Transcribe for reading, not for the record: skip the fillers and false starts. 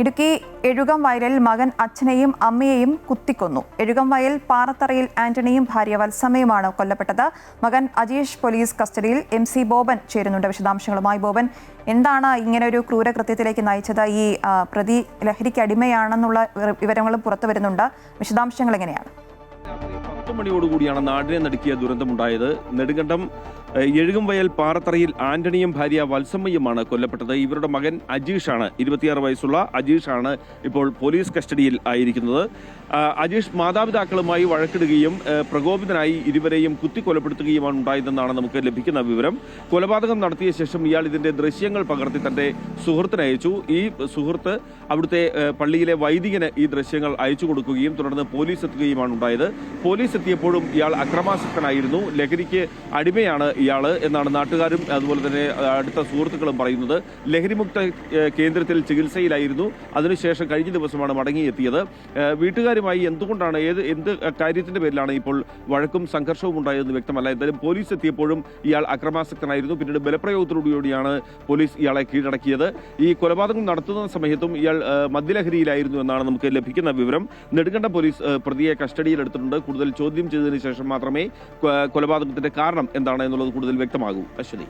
ഇടുക്കി എഴുകം വയലിൽ മകൻ അച്ഛനെയും അമ്മയെയും കുത്തിക്കൊന്നു. എഴുകം വയൽ പാറത്തറയിൽ ആന്റണിയും ഭാര്യ വത്സമ്മയുമാണ് കൊല്ലപ്പെട്ടത്. മകൻ അജീഷ് പോലീസ് കസ്റ്റഡിയിൽ. MC ബോബൻ ചേരുന്നുണ്ട് വിശദാംശങ്ങളുമായി. ബോബൻ, എന്താണ് ഇങ്ങനെ ഒരു ക്രൂരകൃത്യത്തിലേക്ക് നയിച്ചത്? ഈ പ്രതി ലഹരിക്ക് അടിമയാണെന്നുള്ള വിവരങ്ങളും പുറത്തു വരുന്നുണ്ട്. വിശദാംശങ്ങൾ എങ്ങനെയാണ്? 10 മണിയോടുകൂടിയാണ് നാടിനെ നടുക്കിയ ദുരന്തമുണ്ടായത്. നെടുങ്കണ്ടം എഴുകുംവയൽ പാറത്തറയിൽ ആന്റണിയും ഭാര്യ വത്സമ്മയുമാണ് കൊല്ലപ്പെട്ടത്. ഇവരുടെ മകൻ അജീഷാണ്, 26 വയസ്സുള്ള അജീഷാണ് ഇപ്പോൾ പോലീസ് കസ്റ്റഡിയിൽ ആയിരിക്കുന്നത്. അജീഷ് മാതാപിതാക്കളുമായി വഴക്കിടുകയും പ്രകോപിതനായി ഇരുവരെയും കുത്തിക്കൊലപ്പെടുത്തുകയുമാണ് ഉണ്ടായതെന്നാണ് നമുക്ക് ലഭിക്കുന്ന വിവരം. കൊലപാതകം നടത്തിയ ശേഷം ഇയാൾ ഇതിന്റെ ദൃശ്യങ്ങൾ പകർത്തി തന്റെ സുഹൃത്തിന് അയച്ചു. ഈ സുഹൃത്ത് അവിടുത്തെ പള്ളിയിലെ വൈദികന് ഈ ദൃശ്യങ്ങൾ അയച്ചു കൊടുക്കുകയും തുടർന്ന് പോലീസ് എത്തുകയുമാണ് ഉണ്ടായത്. പോലീസ് എത്തിയപ്പോഴും ഇയാൾ അക്രമാസക്തനായിരുന്നു, ലഹരിക്ക് അടിമയാണ് ഇയാള് എന്നാണ് നാട്ടുകാരും അതുപോലെ തന്നെ അടുത്ത സുഹൃത്തുക്കളും പറയുന്നത്. ലഹരിമുക്ത കേന്ദ്രത്തിൽ ചികിത്സയിലായിരുന്നു. അതിനുശേഷം കഴിഞ്ഞ ദിവസമാണ് മടങ്ങിയെത്തിയത്. വീട്ടുകാരുമായി എന്തുകൊണ്ടാണ് എന്ത് കാര്യത്തിന്റെ പേരിലാണ് ഇപ്പോൾ വഴക്കും സംഘർഷവും ഉണ്ടായതെന്ന് വ്യക്തമല്ല. എന്തായാലും പോലീസ് എത്തിയപ്പോഴും ഇയാൾ അക്രമാസക്തനായിരുന്നു. പിന്നീട് ബലപ്രയോഗത്തിലൂടെയാണ് പോലീസ് ഇയാളെ കീഴടക്കിയത്. ഈ കൊലപാതകം നടത്തുന്ന സമയത്തും ഇയാൾ മദ്യലഹരിയിലായിരുന്നു എന്നാണ് നമുക്ക് ലഭിക്കുന്ന വിവരം. നെടുങ്കണ്ടം പോലീസ് പ്രതിയെ കസ്റ്റഡിയിലെടുത്തിട്ടുണ്ട്. കൂടുതൽ ചോദ്യം ചെയ്തതിനു ശേഷം മാത്രമേ കൊലപാതകത്തിന്റെ കാരണം എന്താണ് എന്നുള്ളത് കൂടുതൽ വ്യക്തമാകൂ. അശ്വതി.